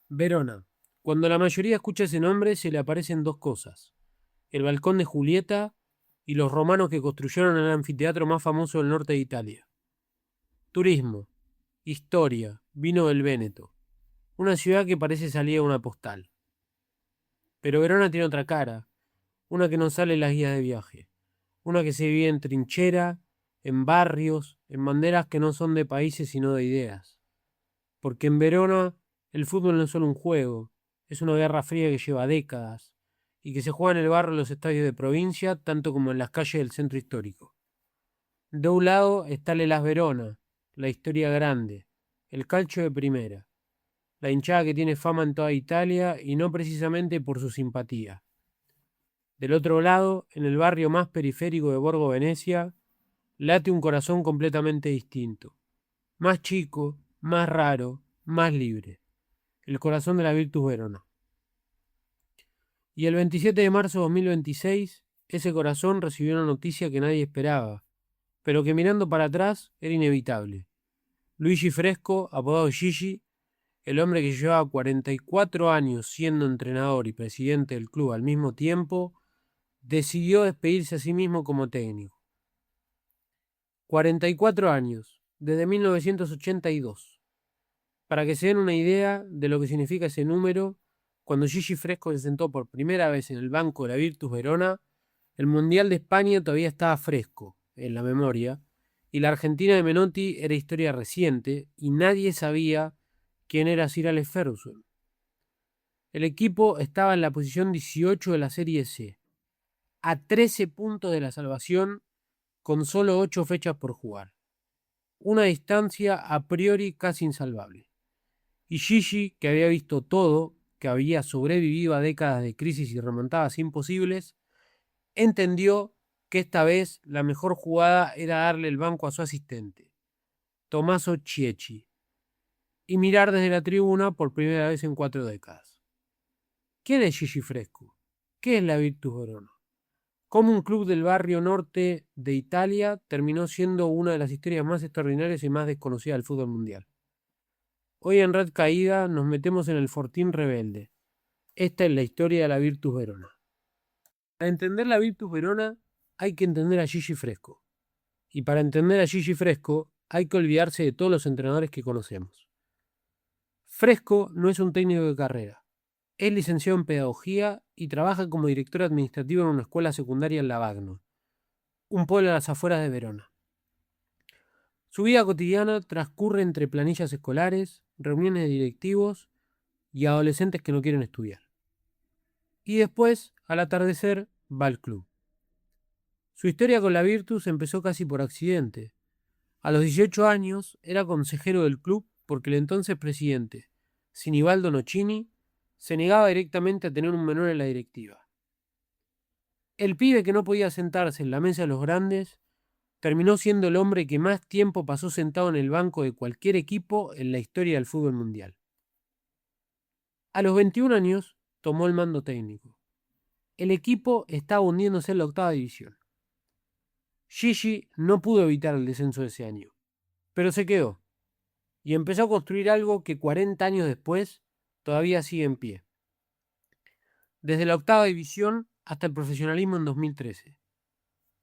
Verona. Cuando la mayoría escucha ese nombre se le aparecen dos cosas: el balcón de Julieta y los romanos que construyeron el anfiteatro más famoso del norte de Italia. Turismo, historia, vino del Véneto. Una ciudad que parece salir de una postal. Pero Verona tiene otra cara, una que no sale en las guías de viaje. Una que se vive en trinchera, en barrios, en banderas que no son de países sino de ideas. Porque en Verona el fútbol no es solo un juego, es una guerra fría que lleva décadas y que se juega en el barrio de los estadios de provincia tanto como en las calles del centro histórico. De un lado está el Hellas Verona, la historia grande, el calcio de primera, la hinchada que tiene fama en toda Italia y no precisamente por su simpatía. Del otro lado, en el barrio más periférico de Borgo Venecia, late un corazón completamente distinto, más chico, más raro, más libre, el corazón de la Virtus Verona. Y el 27 de marzo de 2026, ese corazón recibió una noticia que nadie esperaba, pero que mirando para atrás era inevitable. Luigi Fresco, apodado Gigi, el hombre que llevaba 44 años siendo entrenador y presidente del club al mismo tiempo, decidió despedirse a sí mismo como técnico. 44 años, desde 1982. Para que se den una idea de lo que significa ese número, cuando Gigi Fresco se sentó por primera vez en el banco de la Virtus Verona, el Mundial de España todavía estaba fresco en la memoria, y la Argentina de Menotti era historia reciente, y nadie sabía quién era Sir Alex Ferguson. El equipo estaba en la posición 18 de la Serie C, a 13 puntos de la salvación, con solo 8 fechas por jugar. Una distancia a priori casi insalvable. Y Gigi, que había visto todo, que había sobrevivido a décadas de crisis y remontadas imposibles, entendió que esta vez la mejor jugada era darle el banco a su asistente, Tommaso Chiecci, y mirar desde la tribuna por primera vez en 4 décadas. ¿Quién es Gigi Fresco? ¿Qué es la Virtus Verona? ¿Cómo un club del barrio norte de Italia terminó siendo una de las historias más extraordinarias y más desconocidas del fútbol mundial? Hoy en Red Caída nos metemos en el Fortín Rebelde. Esta es la historia de la Virtus Verona. Para entender la Virtus Verona hay que entender a Gigi Fresco. Y para entender a Gigi Fresco hay que olvidarse de todos los entrenadores que conocemos. Fresco no es un técnico de carrera. Es licenciado en pedagogía y trabaja como director administrativo en una escuela secundaria en Lavagno, un pueblo a las afueras de Verona. Su vida cotidiana transcurre entre planillas escolares, reuniones de directivos y adolescentes que no quieren estudiar. Y después, al atardecer, va al club. Su historia con la Virtus empezó casi por accidente. A los 18 años era consejero del club porque el entonces presidente, Sinibaldo Nocini, se negaba directamente a tener un menor en la directiva. El pibe que no podía sentarse en la mesa de los grandes terminó siendo el hombre que más tiempo pasó sentado en el banco de cualquier equipo en la historia del fútbol mundial. A los 21 años tomó el mando técnico. El equipo estaba hundiéndose en la 8ª división. Gigi no pudo evitar el descenso de ese año, pero se quedó y empezó a construir algo que 40 años después todavía sigue en pie. Desde la 8ª división hasta el profesionalismo en 2013.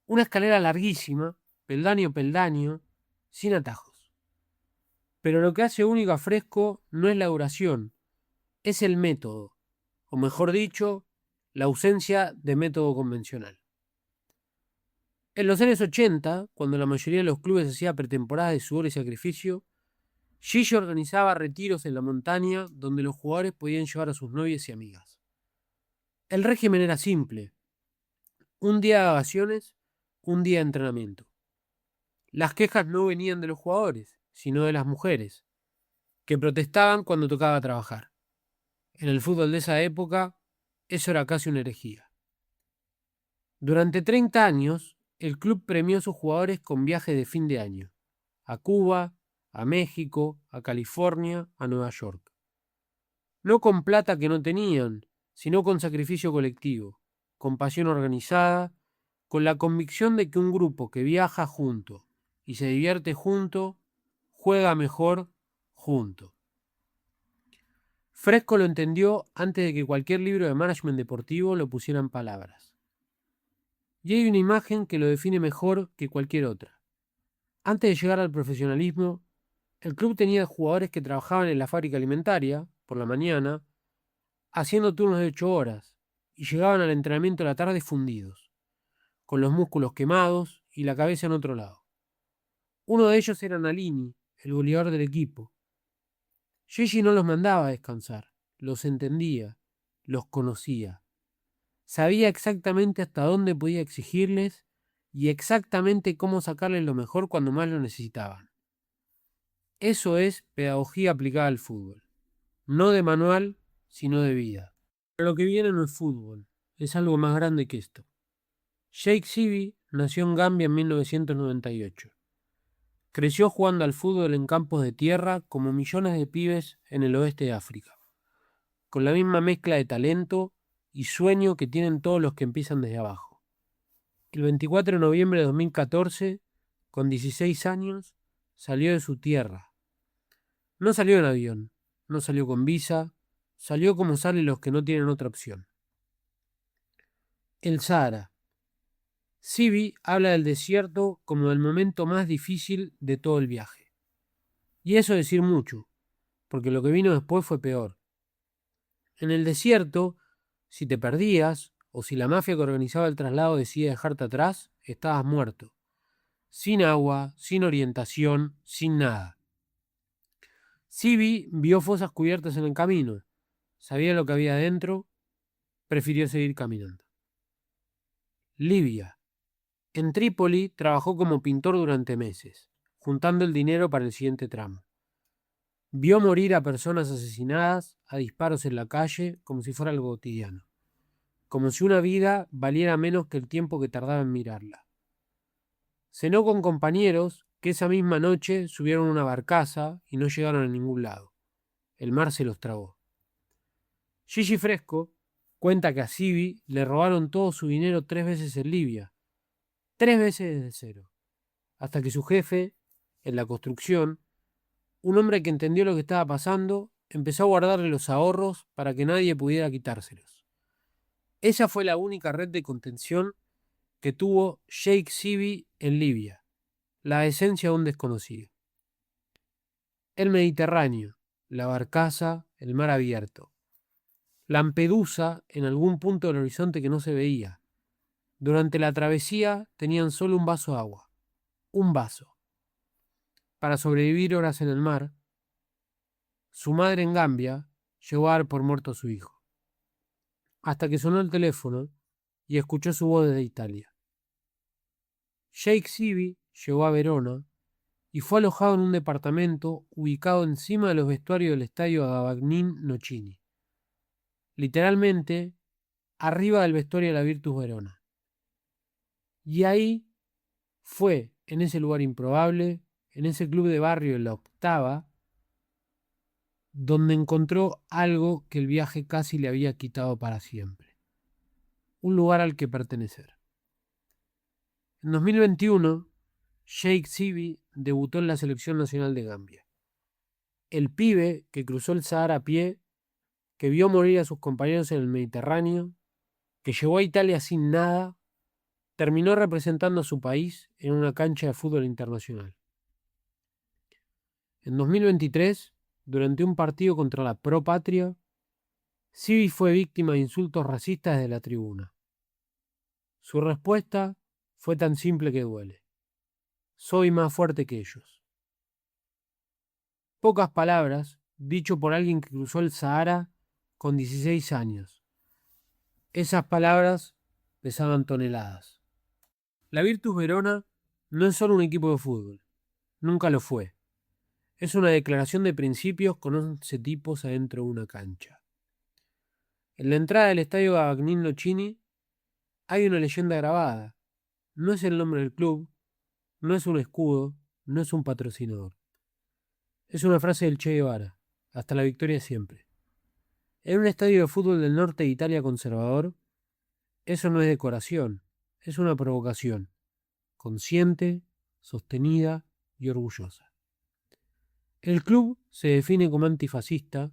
Una escalera larguísima, peldaño a peldaño, sin atajos. Pero lo que hace único a Fresco no es la duración, es el método, o mejor dicho, la ausencia de método convencional. En los años 80, cuando la mayoría de los clubes hacía pretemporadas de sudor y sacrificio, Gigi organizaba retiros en la montaña donde los jugadores podían llevar a sus novias y amigas. El régimen era simple: un día de vacaciones, un día de entrenamiento. Las quejas no venían de los jugadores, sino de las mujeres, que protestaban cuando tocaba trabajar. En el fútbol de esa época, eso era casi una herejía. Durante 30 años, el club premió a sus jugadores con viajes de fin de año, a Cuba, a México, a California, a Nueva York. No con plata que no tenían, sino con sacrificio colectivo, con pasión organizada, con la convicción de que un grupo que viaja junto y se divierte junto, juega mejor junto. Fresco lo entendió antes de que cualquier libro de management deportivo lo pusiera en palabras. Y hay una imagen que lo define mejor que cualquier otra. Antes de llegar al profesionalismo, el club tenía jugadores que trabajaban en la fábrica alimentaria, por la mañana, haciendo turnos de 8 horas, y llegaban al entrenamiento a la tarde fundidos, con los músculos quemados y la cabeza en otro lado. Uno de ellos era Nalini, el goleador del equipo. Gigi no los mandaba a descansar, los entendía, los conocía. Sabía exactamente hasta dónde podía exigirles y exactamente cómo sacarles lo mejor cuando más lo necesitaban. Eso es pedagogía aplicada al fútbol. No de manual, sino de vida. Pero lo que viene no es fútbol, es algo más grande que esto. Sheikh Sibi nació en Gambia en 1998. Creció jugando al fútbol en campos de tierra como millones de pibes en el oeste de África, con la misma mezcla de talento y sueño que tienen todos los que empiezan desde abajo. El 24 de noviembre de 2014, con 16 años, salió de su tierra. No salió en avión, no salió con visa, salió como salen los que no tienen otra opción. El Sahara. Sibi habla del desierto como del momento más difícil de todo el viaje. Y eso es decir mucho, porque lo que vino después fue peor. En el desierto, si te perdías, o si la mafia que organizaba el traslado decidía dejarte atrás, estabas muerto. Sin agua, sin orientación, sin nada. Sibi vio fosas cubiertas en el camino. Sabía lo que había adentro, prefirió seguir caminando. Libia. En Trípoli trabajó como pintor durante meses, juntando el dinero para el siguiente tramo. Vio morir a personas asesinadas a disparos en la calle como si fuera algo cotidiano, como si una vida valiera menos que el tiempo que tardaba en mirarla. Cenó con compañeros que esa misma noche subieron a una barcaza y no llegaron a ningún lado. El mar se los tragó. Gigi Fresco cuenta que a Sibi le robaron todo su dinero 3 veces en Libia, 3 veces desde cero, hasta que su jefe, en la construcción, un hombre que entendió lo que estaba pasando, empezó a guardarle los ahorros para que nadie pudiera quitárselos. Esa fue la única red de contención que tuvo Sheikh Sibi en Libia, la esencia de un desconocido. El Mediterráneo, la barcaza, el mar abierto. Lampedusa en algún punto del horizonte que no se veía. Durante la travesía tenían solo un vaso de agua. Un vaso. Para sobrevivir horas en el mar, su madre en Gambia llegó a dar por muerto a su hijo. Hasta que sonó el teléfono y escuchó su voz desde Italia. Sheikh Sibi llegó a Verona y fue alojado en un departamento ubicado encima de los vestuarios del estadio Gavagnini Nocini. Literalmente, arriba del vestuario de la Virtus Verona. Y ahí fue, en ese lugar improbable, en ese club de barrio en la octava, donde encontró algo que el viaje casi le había quitado para siempre. Un lugar al que pertenecer. En 2021, Sheikh Sibi debutó en la selección nacional de Gambia. El pibe que cruzó el Sahara a pie, que vio morir a sus compañeros en el Mediterráneo, que llegó a Italia sin nada, terminó representando a su país en una cancha de fútbol internacional. En 2023, durante un partido contra la Pro Patria, Sibi fue víctima de insultos racistas desde la tribuna. Su respuesta fue tan simple que duele. Soy más fuerte que ellos. Pocas palabras, dicho por alguien que cruzó el Sahara con 16 años. Esas palabras pesaban toneladas. La Virtus Verona no es solo un equipo de fútbol. Nunca lo fue. Es una declaración de principios con 11 tipos adentro de una cancha. En la entrada del estadio Gavagnini Nocini hay una leyenda grabada. No es el nombre del club, no es un escudo, no es un patrocinador. Es una frase del Che Guevara. Hasta la victoria siempre. En un estadio de fútbol del norte de Italia conservador, eso no es decoración, es una provocación. Consciente, sostenida y orgullosa. El club se define como antifascista,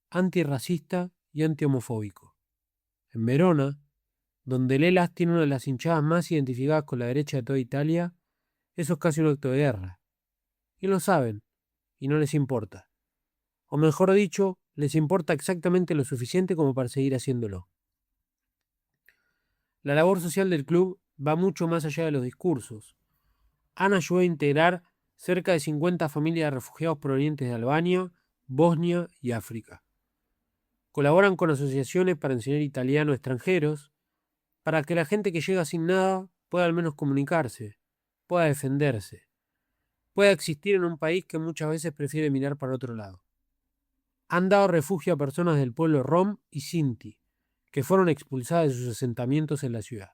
antirracista y antihomofóbico. En Verona, donde el Hellas tiene una de las hinchadas más identificadas con la derecha de toda Italia, eso es casi un acto de guerra. Y lo saben, y no les importa. O mejor dicho, les importa exactamente lo suficiente como para seguir haciéndolo. La labor social del club va mucho más allá de los discursos. Han ayudado a integrar cerca de 50 familias de refugiados provenientes de Albania, Bosnia y África. Colaboran con asociaciones para enseñar italiano a extranjeros, para que la gente que llega sin nada pueda al menos comunicarse, pueda defenderse, pueda existir en un país que muchas veces prefiere mirar para otro lado. Han dado refugio a personas del pueblo rom y sinti, que fueron expulsadas de sus asentamientos en la ciudad.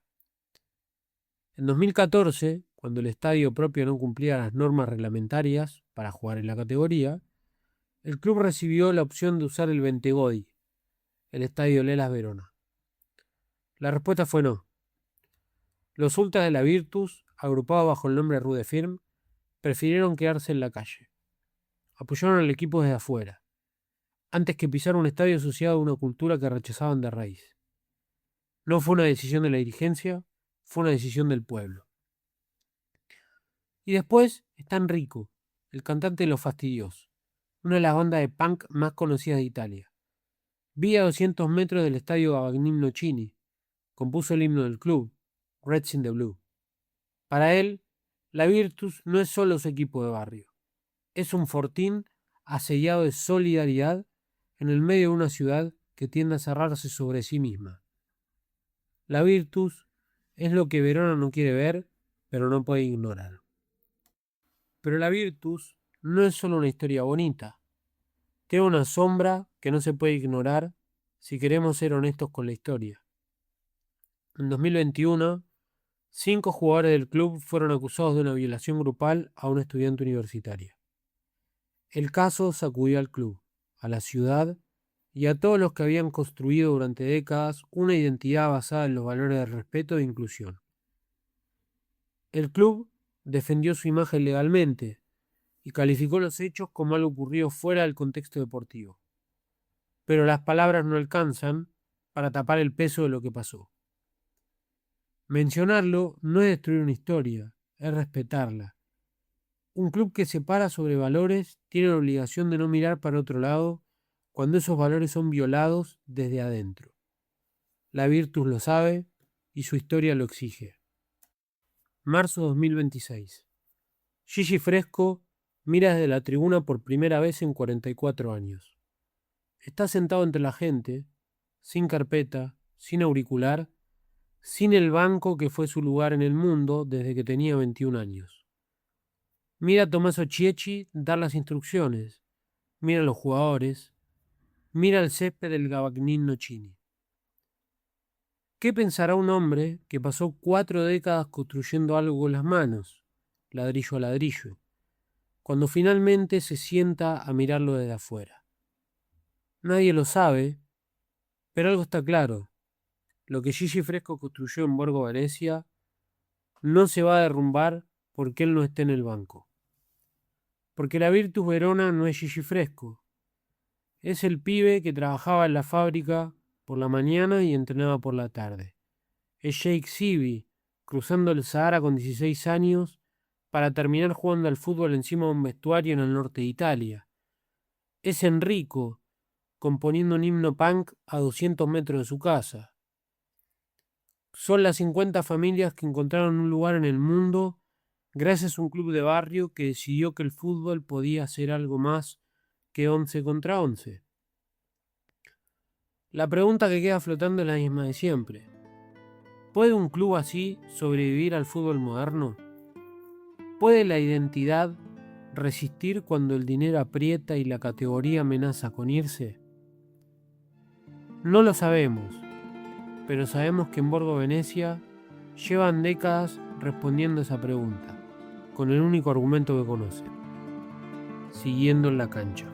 En 2014, cuando el estadio propio no cumplía las normas reglamentarias para jugar en la categoría, el club recibió la opción de usar el Bentegodi, el estadio Hellas Verona. La respuesta fue no. Los ultras de la Virtus, agrupados bajo el nombre Rue de Firm, prefirieron quedarse en la calle. Apoyaron al equipo desde afuera, antes que pisar un estadio asociado a una cultura que rechazaban de raíz. No fue una decisión de la dirigencia, fue una decisión del pueblo. Y después está Enrico, el cantante de Los Fastidiosos, una de las bandas de punk más conocidas de Italia. Vive a 200 metros del estadio Gavagnino Chini. Compuso el himno del club, Reds in the Blue. Para él, la Virtus no es solo su equipo de barrio. Es un fortín asediado de solidaridad en el medio de una ciudad que tiende a cerrarse sobre sí misma. La Virtus es lo que Verona no quiere ver, pero no puede ignorar. Pero la Virtus no es solo una historia bonita. Tiene una sombra que no se puede ignorar si queremos ser honestos con la historia. En 2021, 5 jugadores del club fueron acusados de una violación grupal a una estudiante universitaria. El caso sacudió al club, a la ciudad y a todos los que habían construido durante décadas una identidad basada en los valores de respeto e inclusión. El club defendió su imagen legalmente y calificó los hechos como algo ocurrido fuera del contexto deportivo. Pero las palabras no alcanzan para tapar el peso de lo que pasó. Mencionarlo no es destruir una historia, es respetarla. Un club que se para sobre valores tiene la obligación de no mirar para otro lado cuando esos valores son violados desde adentro. La Virtus lo sabe y su historia lo exige. Marzo 2026. Gigi Fresco mira desde la tribuna por primera vez en 44 años. Está sentado entre la gente, sin carpeta, sin auricular, sin el banco que fue su lugar en el mundo desde que tenía 21 años. Mira a Tommaso Chiecci dar las instrucciones, mira a los jugadores, mira el césped del Gavagnino Chini. ¿Qué pensará un hombre que pasó 4 décadas construyendo algo con las manos, ladrillo a ladrillo, cuando finalmente se sienta a mirarlo desde afuera? Nadie lo sabe, pero algo está claro. Lo que Gigi Fresco construyó en Borgo Venezia no se va a derrumbar porque él no esté en el banco. Porque la Virtus Verona no es Gigi Fresco. Es el pibe que trabajaba en la fábrica por la mañana y entrenaba por la tarde. Es Jake Sibi, cruzando el Sahara con 16 años para terminar jugando al fútbol encima de un vestuario en el norte de Italia. Es Enrico, componiendo un himno punk a 200 metros de su casa. Son las 50 familias que encontraron un lugar en el mundo gracias a un club de barrio que decidió que el fútbol podía ser algo más que 11 contra 11. La pregunta que queda flotando es la misma de siempre. ¿Puede un club así sobrevivir al fútbol moderno? ¿Puede la identidad resistir cuando el dinero aprieta y la categoría amenaza con irse? No lo sabemos, pero sabemos que en Borgo Venezia llevan décadas respondiendo a esa pregunta, con el único argumento que conocen: siguiendo en la cancha.